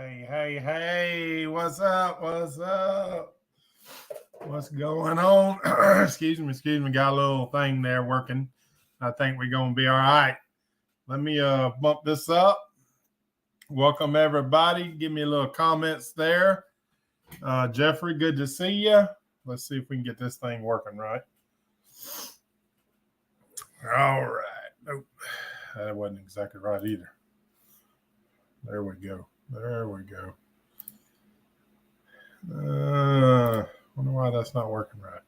Hey, what's up? What's up? What's going on? Excuse me. Got a little thing there working. I think we're going to be all right. Let me bump this up. Welcome, everybody. Give me a little comments there. Jeffrey, good to see you. Let's see if we can get this thing working right. All right. Nope. That wasn't exactly right either. There we go. Wonder why that's not working right.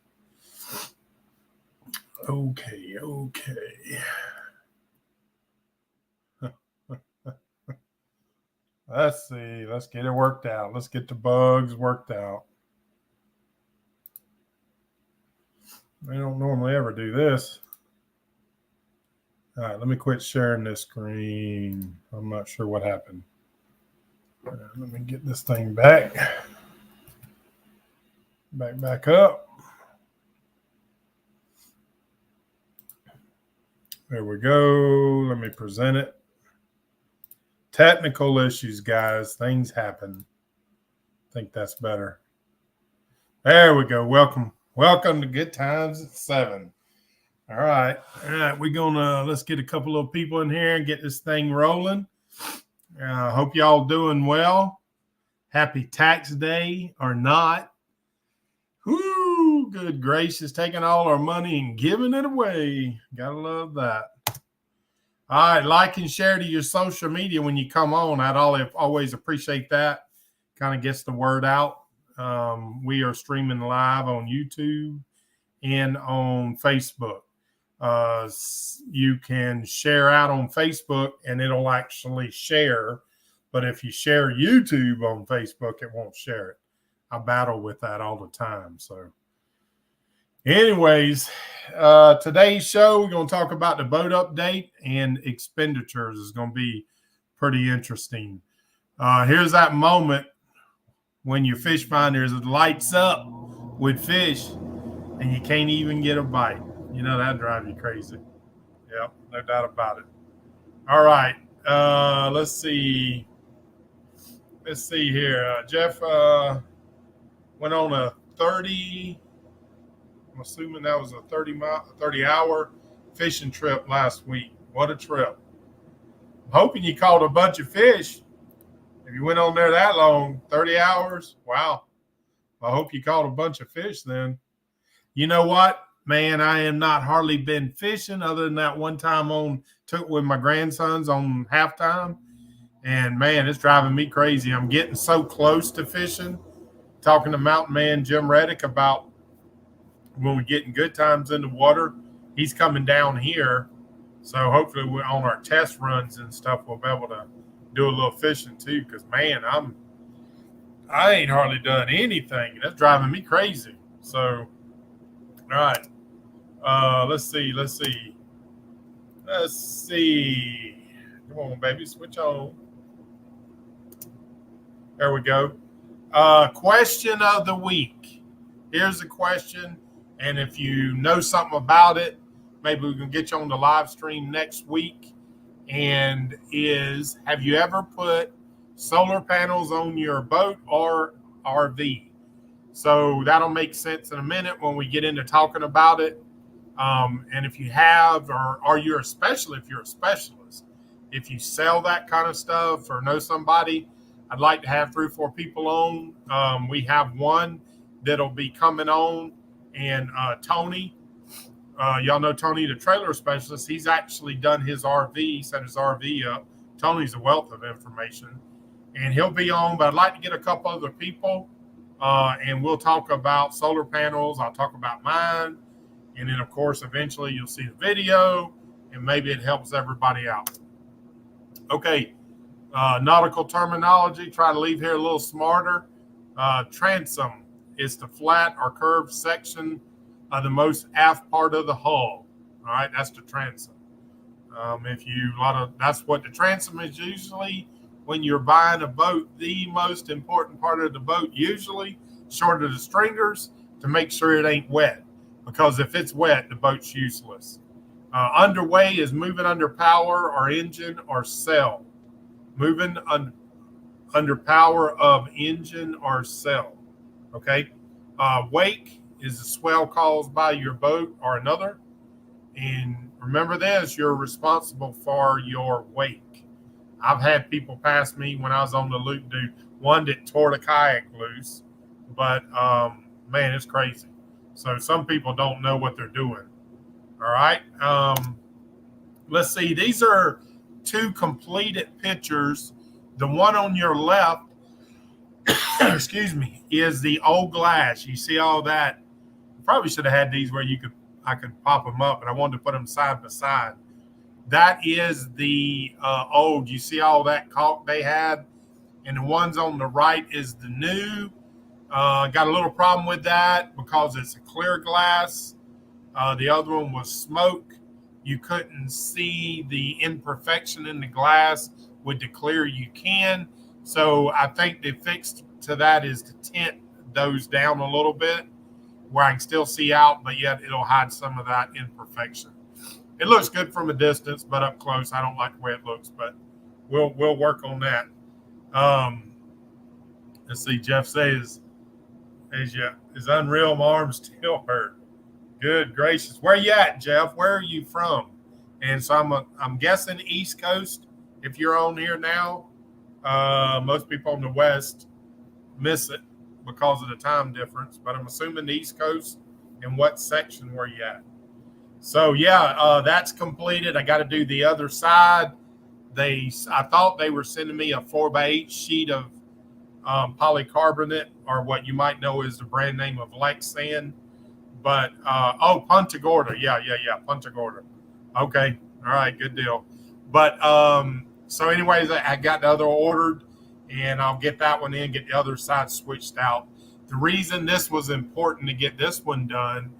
Okay. Let's see. Let's get it worked out. Let's get the bugs worked out. We don't normally ever do this. All right, let me quit sharing this screen. I'm not sure what happened. Let me get this thing back. Back up. There we go. Let me present it. Technical issues, guys. Things happen. I think that's better. There we go. Welcome to Good Times at 7. All right. We're gonna let's get a couple of people in here and get this thing rolling. Hope y'all doing well. Happy tax day or not. Whoo, good gracious, taking all our money and giving it away. Gotta love that. All right, like and share to your social media when you come on. I'd always appreciate that. Kind of gets the word out. We are streaming live on YouTube and on Facebook. You can share out on Facebook and it'll actually share. But if you share YouTube on Facebook, it won't share it. I battle with that all the time. So anyways, today's show, we're going to talk about the boat update and expenditures. Is going to be pretty interesting. Here's that moment when your fish finder lights up with fish and you can't even get a bite. You know, that drives you crazy. Yep, no doubt about it. All right. Let's see. Here. Jeff went on a 30, I'm assuming that was a 30-hour fishing trip last week. What a trip. I'm hoping you caught a bunch of fish. If you went on there that long, 30 hours, wow. I hope you caught a bunch of fish then. You know what? Man, I am not hardly been fishing other than that one time took with my grandsons on halftime. And man, it's driving me crazy. I'm getting so close to fishing. Talking to Mountain Man Jim Reddick about when we get in good times in the water. He's coming down here. So hopefully on our test runs and stuff, we'll be able to do a little fishing too. Because man, I ain't hardly done anything. That's driving me crazy. So, all right. Let's see. Come on, baby. Switch on. There we go. Question of the week. Here's the question. And if you know something about it, maybe we can get you on the live stream next week. And have you ever put solar panels on your boat or RV? So that'll make sense in a minute when we get into talking about it. And if you have, or you're especially if you're a specialist, if you sell that kind of stuff or know somebody, I'd like to have 3 or 4 people on. We have one that'll be coming on, and Tony, y'all know Tony, the trailer specialist. He's actually done his RV, set his RV up. Tony's a wealth of information, and he'll be on. But I'd like to get a couple other people, and we'll talk about solar panels. I'll talk about mine. And then, of course, eventually you'll see the video, and maybe it helps everybody out. Okay, nautical terminology. Try to leave here a little smarter. Transom is the flat or curved section of the most aft part of the hull. All right, that's the transom. That's what the transom is usually when you're buying a boat. The most important part of the boat, usually short of the stringers, to make sure it ain't wet. Because if it's wet, the boat's useless. Underway is moving under power or engine or sail. Moving under power of engine or sail. Okay. Wake is a swell caused by your boat or another. And remember this, you're responsible for your wake. I've had people pass me when I was on the loop, dude. One that tore the kayak loose, but man, it's crazy. So some people don't know what they're doing. All right. Let's see. These are two completed pictures. The one on your left, excuse me, is the old glass. You see all that. Probably should have had these where I could pop them up, but I wanted to put them side by side. That is the old. You see all that caulk they had, and the ones on the right is the new. Got a little problem with that because it's a clear glass. The other one was smoke. You couldn't see the imperfection in the glass. With the clear, you can. So I think the fix to that is to tint those down a little bit where I can still see out, but yet it'll hide some of that imperfection. It looks good from a distance, but up close, I don't like the way it looks, but we'll work on that. Let's see, Jeff says, is unreal, my arm still hurt. Good gracious. Where you at, Jeff? Where are you from? And so I'm guessing East Coast. If you're on here now, most people on the West miss it because of the time difference, but I'm assuming the East Coast. And what section were you at? So yeah, that's completed. I got to do the other side. I thought they were sending me a 4x8 sheet of polycarbonate, or what you might know is the brand name of Lexan. But Punta Gorda, yeah, Punta Gorda. Okay, all right, good deal. But so anyways, I got the other ordered, and I'll get that one in, get the other side switched out. The reason this was important to get this one done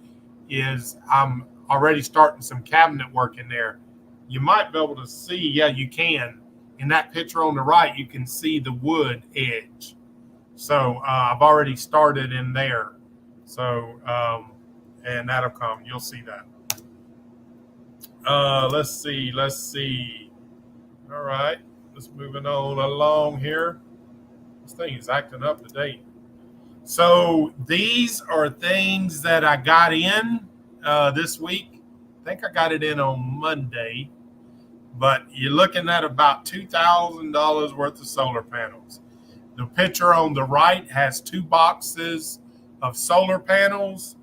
is I'm already starting some cabinet work in there. You might be able to see, yeah, you can. In that picture on the right, you can see the wood edge. So I've already started in there. So, and that'll come. You'll see that. Let's see. All right. Let's moving on along here. This thing is acting up today. So these are things that I got in this week. I think I got it in on Monday. But you're looking at about $2,000 worth of solar panels. The picture on the right has 2 boxes of solar panels.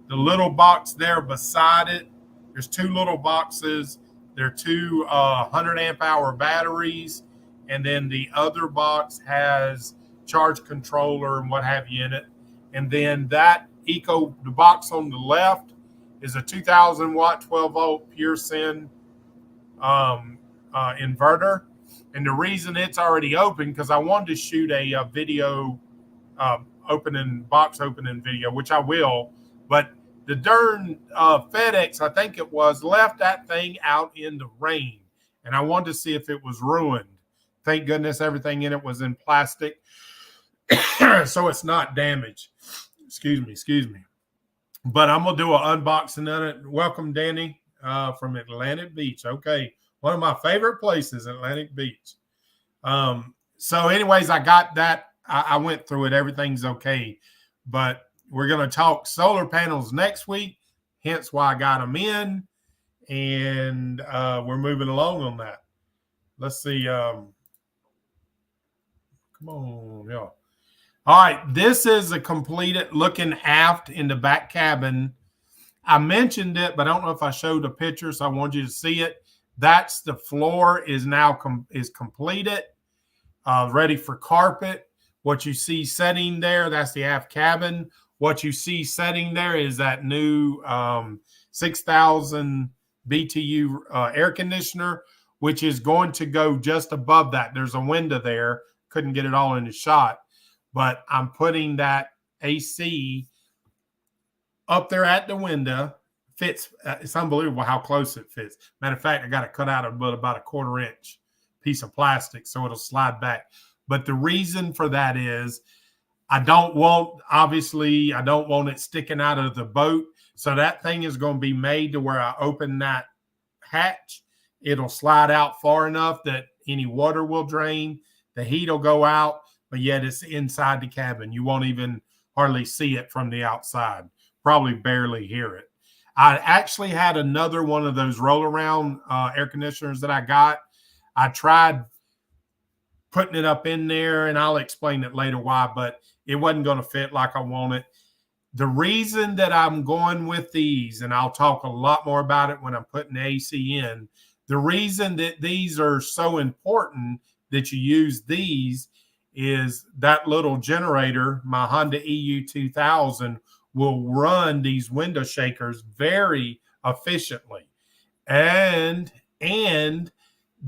The little box there beside it, there's 2 little boxes. They're 2 100 amp hour batteries. And then the other box has charge controller and what have you in it. And then the box on the left is a 2,000 watt, 12 volt pure syn inverter. And the reason it's already open, because I wanted to shoot a video box opening video, which I will, but the darn FedEx, I think it was, left that thing out in the rain, and I wanted to see if it was ruined. Thank goodness everything in it was in plastic, so it's not damaged. Excuse me. But I'm gonna do an unboxing on it. Welcome, Danny, from Atlantic Beach. Okay, one of my favorite places, Atlantic Beach. So anyways, I got that. I went through it. Everything's okay. But we're going to talk solar panels next week, hence why I got them in. And we're moving along on that. Let's see. Come on, y'all. All right. This is a completed looking aft in the back cabin. I mentioned it, but I don't know if I showed a picture, so I want you to see it. That's the floor is now completed, ready for carpet. What you see setting there, that's the aft cabin. What you see setting there is that new 6,000 BTU air conditioner, which is going to go just above that. There's a window there. Couldn't get it all in the shot, but I'm putting that AC up there at the window. Fits. It's unbelievable how close it fits. Matter of fact, I got to cut out about a 1/4 inch piece of plastic so it'll slide back. But the reason for that is I don't want it sticking out of the boat. So that thing is going to be made to where I open that hatch. It'll slide out far enough that any water will drain. The heat will go out. but yet it's inside the cabin. You won't even hardly see it from the outside, probably barely hear it. I actually had another one of those roll around air conditioners that I got. I tried putting it up in there, and I'll explain it later why, but it wasn't going to fit like I wanted. The reason that I'm going with these, and I'll talk a lot more about it when I'm putting the AC in, the reason that these are so important that you use these is that little generator, my Honda EU 2000, will run these window shakers very efficiently. And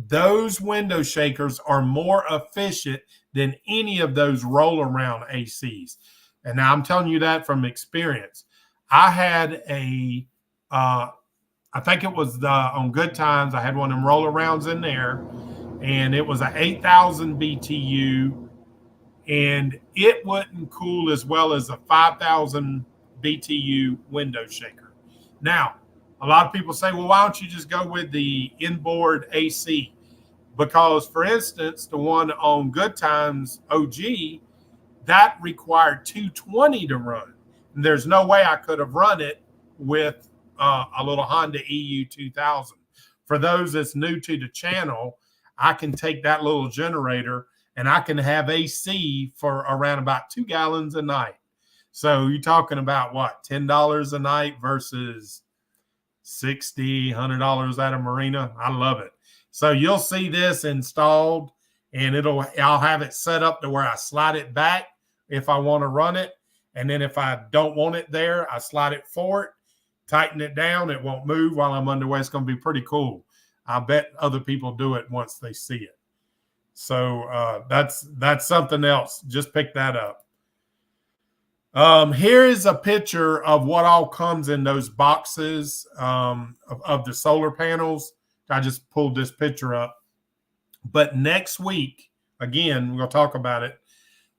those window shakers are more efficient than any of those roll around ACs. And now I'm telling you that from experience. I had I think it was on Good Times, I had one of them roll arounds in there, and it was an 8,000 BTU, and it wouldn't cool as well as a 5,000 BTU window shaker. Now, a lot of people say, well, why don't you just go with the inboard AC? Because, for instance, the one on Good Times OG, that required 220 to run. And there's no way I could have run it with a little Honda EU 2000. For those that's new to the channel, I can take that little generator and I can have AC for around about 2 gallons a night. So you're talking about what, $10 a night versus $60, $100 at a marina. I love it. So you'll see this installed, and I'll have it set up to where I slide it back if I want to run it. And then if I don't want it there, I slide it forward, tighten it down. It won't move while I'm underway. It's going to be pretty cool. I bet other people do it once they see it. So that's something else. Just pick that up. Here is a picture of what all comes in those boxes of the solar panels. I just pulled this picture up. But next week, again, we're going to talk about it.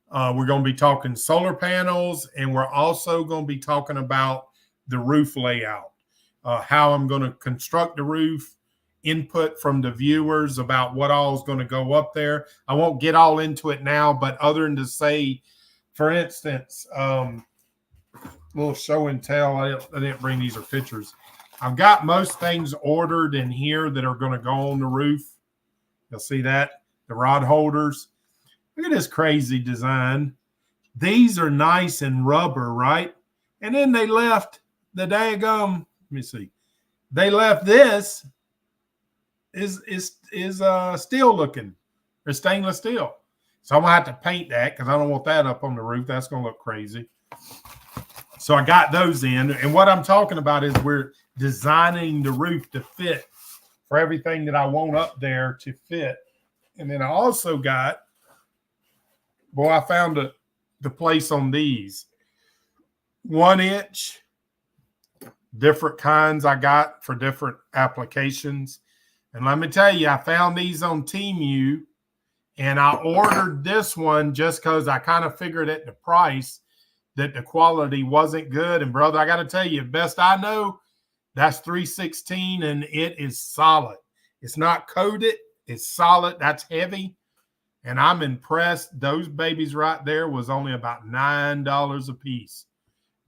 We're going to be talking solar panels, and we're also going to be talking about the roof layout, how I'm going to construct the roof, input from the viewers about what all is going to go up there. I won't get all into it now, but other than to say, for instance, little show and tell. I didn't bring these are pictures. I've got most things ordered in here that are going to go on the roof. You'll see that, the rod holders. Look at this crazy design. These are nice and rubber, right? And then they left the daggum. Let me see. They left this is steel looking, or stainless steel. So I'm gonna have to paint that because I don't want that up on the roof. That's gonna look crazy. So I got those in, and what I'm talking about is we're designing the roof to fit for everything that I want up there to fit. And then I also got, boy, I found the place on these 1 inch, different kinds I got for different applications. And let me tell you, I found these on Temu, and I ordered this one just because I kind of figured at the price that the quality wasn't good. And brother, I got to tell you, best I know, that's 316, and it is solid. It's not coated. It's solid. That's heavy. And I'm impressed. Those babies right there was only about $9 a piece.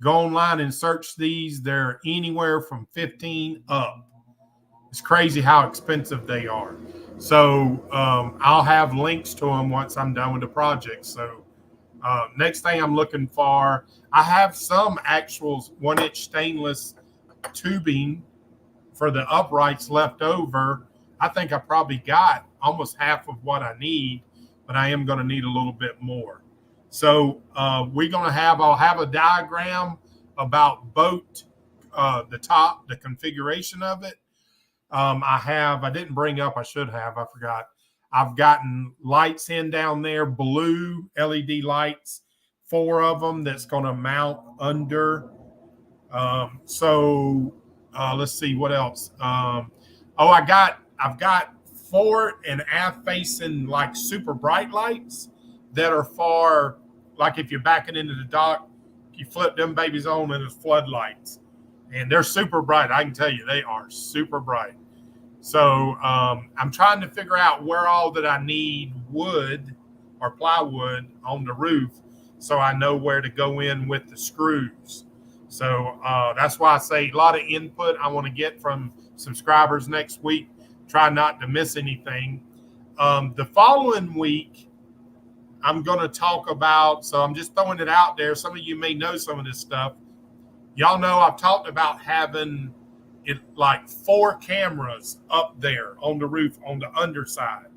Go online and search these. They're anywhere from 15 up. It's crazy how expensive they are. So I'll have links to them once I'm done with the project. So next thing I'm looking for, I have some actual 1 inch stainless tubing for the uprights left over. I think I probably got almost half of what I need, but I am going to need a little bit more. So I'll have a diagram about boat, the top, the configuration of it. I didn't bring up, I should have, I forgot. I've gotten lights in down there, blue LED lights, 4 of them that's going to mount under. Let's see what else. I've got forward and aft facing like super bright lights that are for, like if you're backing into the dock, you flip them babies on and it's floodlights, and they're super bright. I can tell you they are super bright. So I'm trying to figure out where all that I need wood or plywood on the roof, so I know where to go in with the screws. So that's why I say a lot of input I want to get from subscribers next week. Try not to miss anything. The following week, I'm going to talk about, so I'm just throwing it out there. Some of you may know some of this stuff. Y'all know I've talked about having it like 4 cameras up there on the roof on the underside.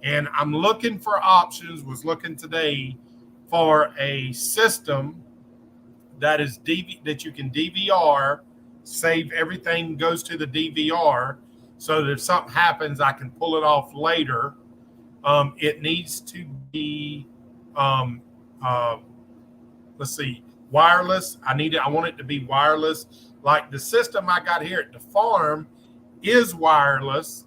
And I'm looking for options, was looking today for a system that is that you can DVR, save everything goes to the DVR, so that if something happens, I can pull it off later. It needs to be, let's see, wireless. I want it to be wireless. Like the system I got here at the farm is wireless,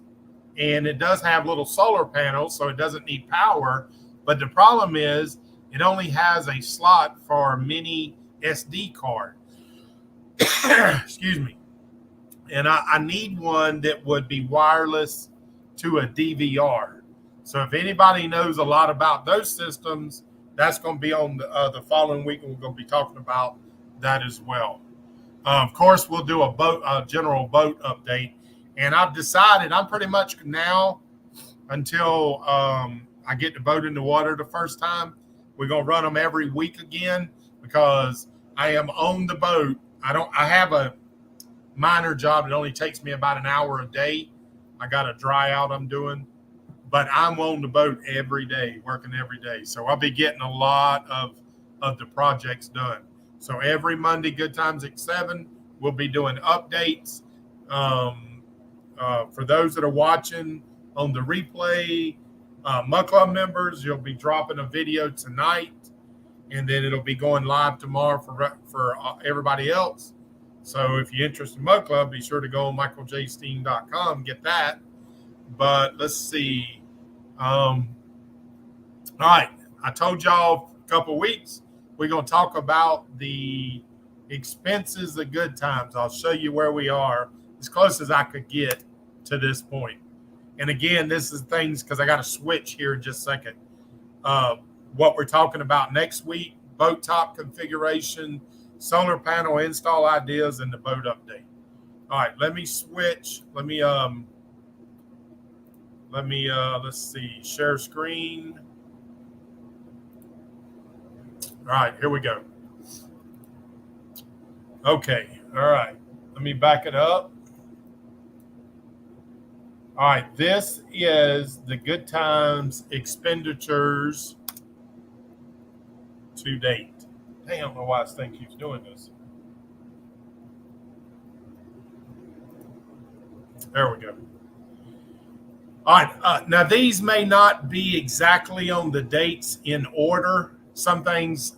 and it does have little solar panels, so it doesn't need power. But the problem is it only has a slot for a mini SD card. Excuse me. And I need one that would be wireless to a DVR. So if anybody knows a lot about those systems, that's going to be on the following week, and we're going to be talking about that as well. Of course, we'll do a general boat update. And I've decided I'm pretty much now, until I get the boat in the water the first time, we're going to run them every week again, because I am on the boat. I have a minor job that only takes me about an hour a day. I got a dry out I'm doing, but I'm on the boat every day, working every day. So I'll be getting a lot of the projects done. So every Monday, Good Times at 7, we'll be doing updates. For those that are watching on the replay, Mud Club members, you'll be dropping a video tonight, and then it'll be going live tomorrow for everybody else. So if you're interested in Mud Club, be sure to go on michaeljsteen.com, get that. But let's see. All right. I told y'all a couple weeks, we're going to talk about the expenses of Good Times. I'll show you where we are, as close as I could get to this point. And again, this is things, because I got to switch here in just a second. What we're talking about next week: boat top configuration, solar panel install ideas, and the boat update. All right, let me switch. Let's see, share screen. All right, here we go. Okay, all right, let me back it up. All right, this is the Good Times expenditures to date. I don't know why this thing keeps doing this. There we go. All right, now these may not be exactly on the dates in order. Some things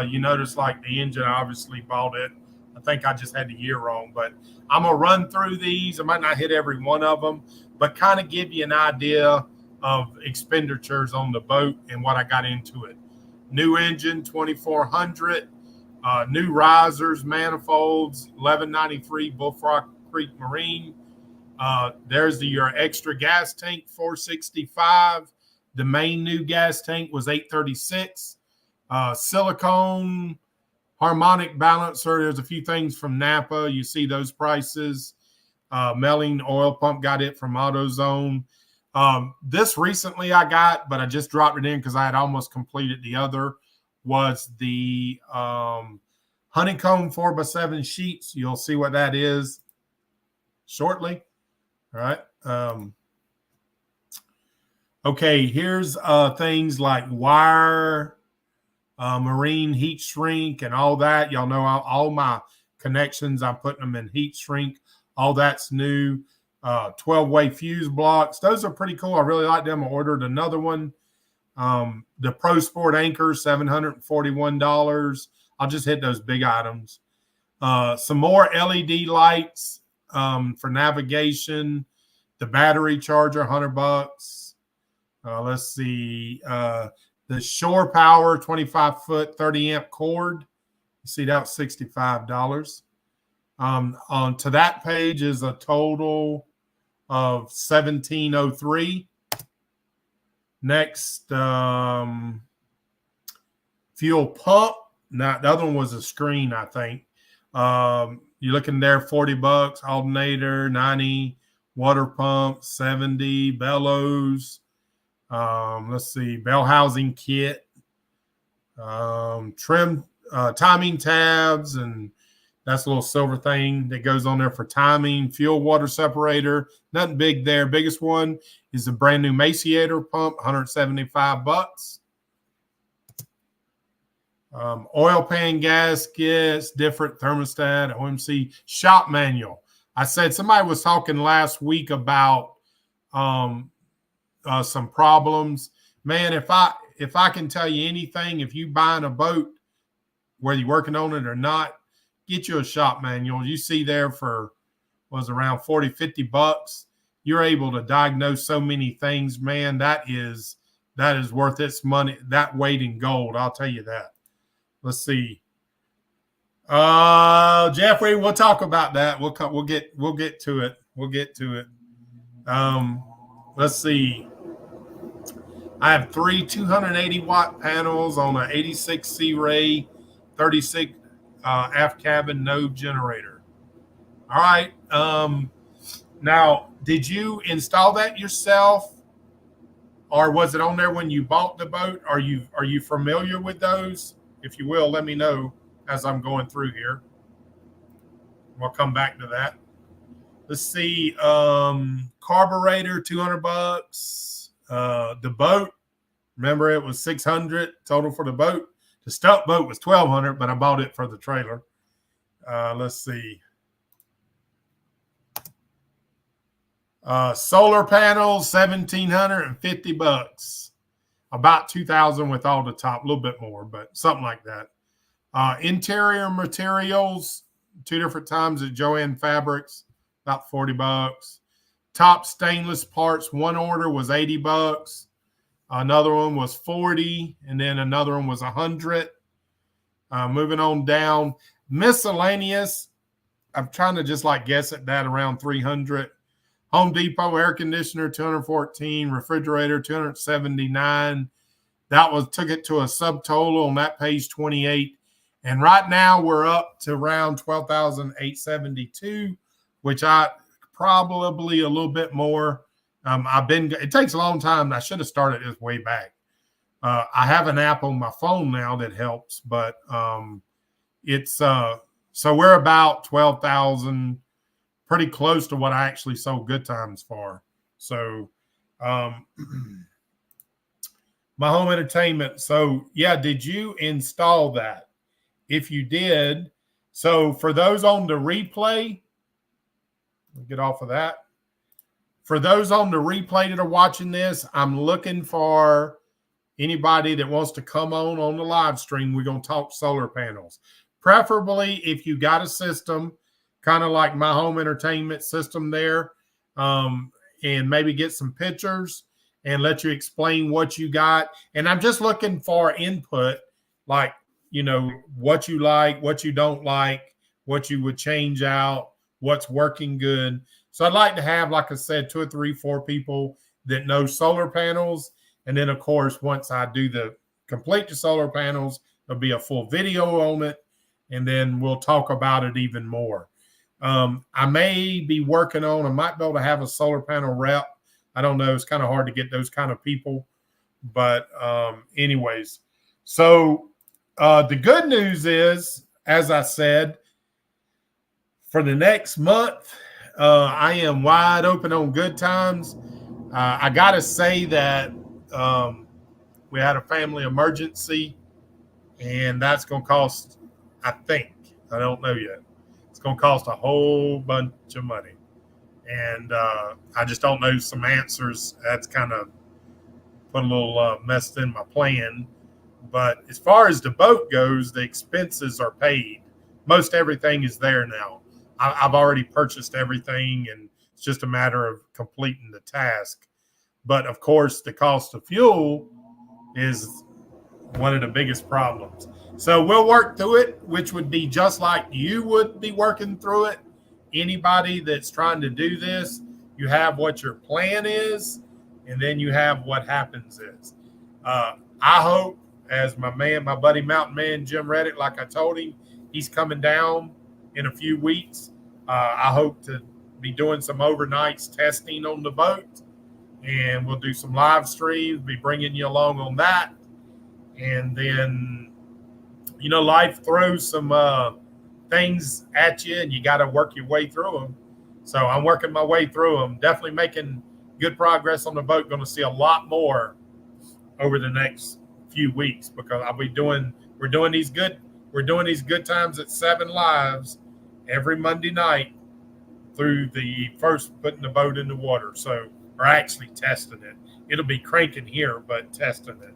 you notice, like the engine, I obviously bought it. I think I just had the year wrong, but I'm going to run through these. I might not hit every one of them, but kind of give you an idea of expenditures on the boat and what I got into it. New engine, 2,400. New risers, manifolds, 1193 Bullfrog Creek Marine. There's your extra gas tank, 465. The main new gas tank was 836. Silicone harmonic balancer. There's a few things from Napa. You see those prices. Melling oil pump, got it from AutoZone. This recently I got, but I just dropped it in because I had almost completed the other, was the honeycomb 4x7 sheets. You'll see what that is shortly. All right. Okay, here's things like wire, marine heat shrink, and all that. Y'all know all my connections, I'm putting them in heat shrink. All that's new. 12-way fuse blocks. Those are pretty cool. I really like them. I ordered another one. The Pro Sport anchor, $741. I'll just hit those big items. Some more LED lights for navigation. The battery charger, $100. Let's see. The Shore Power 25-foot 30-amp cord. You see that was $65. Onto that page is a total of $1,703. Next, fuel pump. Now, the other one was a screen, I think. You're looking there, $40. Alternator, 90. Water pump, 70. Bellows. Let's see, bell housing kit. Trim, timing tabs, and that's a little silver thing that goes on there for timing. Fuel water separator, nothing big there. Biggest one is the brand new Maciator pump, $175. Oil pan gaskets, different thermostat, OMC shop manual. I said somebody was talking last week about some problems. Man, if I can tell you anything, if you buying a boat, whether you're working on it or not, get you a shop manual. You see there for was around $40-$50. You're able to diagnose so many things, man. That is worth its money, that weight in gold. I'll tell you that. Let's see. Jeffrey, we'll talk about that. We'll get to it. We'll get to it. Let's see. I have 3 280-watt panels on an 86 Sea Ray 36 aft cabin node generator. All right. Now, did you install that yourself, or was it on there when you bought the boat? Are you familiar with those? If you will, let me know as I'm going through here. We'll come back to that. Let's see. Carburetor, $200. The boat, remember it was $600 total for the boat. The stuck boat was $1,200, but I bought it for the trailer. Let's see. Solar panels, $1,750. About $2,000 with all the top, a little bit more, but something like that. Interior materials, 2 different times at Joann Fabrics, about $40. Top stainless parts, one order was $80. Another one was $40, and then another one was $100. Moving on down, miscellaneous. I'm trying to just like guess at that around $300. Home Depot air conditioner, $214. Refrigerator, $279. That took it to a subtotal on that page 28. And right now we're up to around $12,872, which I probably a little bit more. It takes a long time. I should have started this way back. I have an app on my phone now that helps, but it's so we're about 12,000, pretty close to what I actually sold Good Times for. So my home entertainment. So yeah, did you install that? If you did, so for those on the replay, we'll get off of that. For those on the replay that are watching this, I'm looking for anybody that wants to come on the live stream. We're going to talk solar panels. Preferably if you got a system, kind of like my home entertainment system there, and maybe get some pictures and let you explain what you got. And I'm just looking for input, like, what you like, what you don't like, what you would change out, what's working good. So I'd like to have, like I said, 2 or 3, 4 people that know solar panels. And then, of course, once I do complete the solar panels, there'll be a full video on it. And then we'll talk about it even more. I may be working on, I might be able to have a solar panel rep. I don't know. It's kind of hard to get those kind of people. But anyways, so the good news is, as I said, for the next month, I am wide open on Good Times. I got to say that we had a family emergency, and that's going to cost, I don't know yet, it's going to cost a whole bunch of money. And I just don't know some answers. That's kind of put a little mess in my plan. But as far as the boat goes, the expenses are paid. Most everything is there now. I've already purchased everything, and it's just a matter of completing the task. But, of course, the cost of fuel is one of the biggest problems. So we'll work through it, which would be just like you would be working through it. Anybody that's trying to do this, you have what your plan is, and then you have what happens is, I hope, as my buddy Mountain Man Jim Reddick, like I told him, he's coming down in a few weeks. I hope to be doing some overnights testing on the boat, and we'll do some live streams, be bringing you along on that. And then, life throws some things at you, and you got to work your way through them. So I'm working my way through them, definitely making good progress on the boat. Going to see a lot more over the next few weeks, because we're doing these good times at 7 Lives every Monday night through the first putting the boat in the water. So we're actually testing it. It'll be cranking here, but testing it.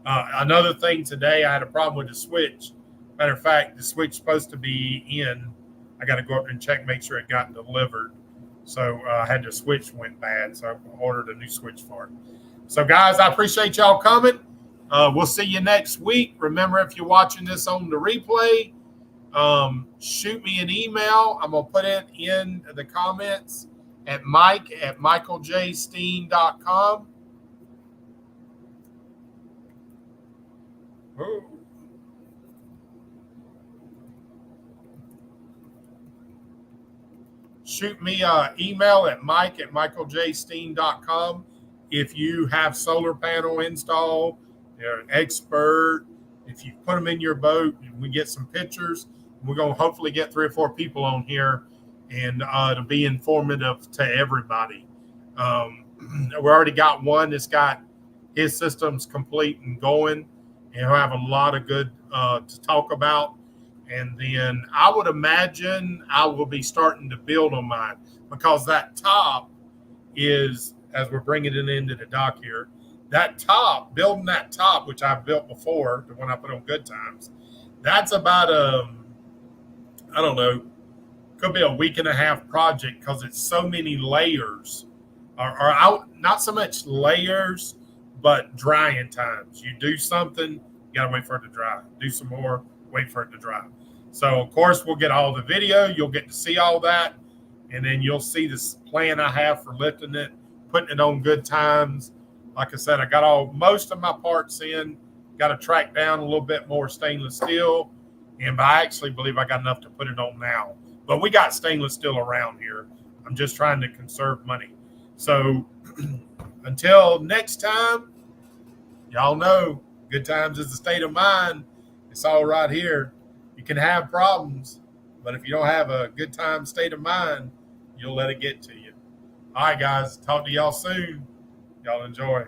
Another thing today, I had a problem with the switch. Matter of fact, the switch is supposed to be in. I got to go up and check, make sure it got delivered. So I had the switch went bad, so I ordered a new switch for it. So guys, I appreciate y'all coming. We'll see you next week. Remember, if you're watching this on the replay, shoot me an email. I'm going to put it in the comments at mike@michaeljsteen.com. Ooh. Shoot me an email at mike@michaeljsteen.com. If you have solar panel install, you're an expert. If you put them in your boat, and we get some pictures, we're going to hopefully get 3 or 4 people on here, and to be informative to everybody. We already got one that's got his systems complete and going, and he'll have a lot of good to talk about. And then I would imagine I will be starting to build on mine, because that top is, as we're bringing it into the dock here, building that top, which I've built before, the one I put on Good Times, that's about I don't know, could be a week and a half project, because it's so many layers, or out, not so much layers, but drying times. You do something, you got to wait for it to dry. Do some more, wait for it to dry. So, of course, we'll get all the video. You'll get to see all that. And then you'll see this plan I have for lifting it, putting it on Good Times. Like I said, I got most of my parts in. Got to track down a little bit more stainless steel. And I actually believe I got enough to put it on now. But we got stainless steel around here. I'm just trying to conserve money. So until next time, y'all know Good Times is the state of mind. It's all right here. You can have problems, but if you don't have a good time state of mind, you'll let it get to you. All right, guys. Talk to y'all soon. Y'all enjoy.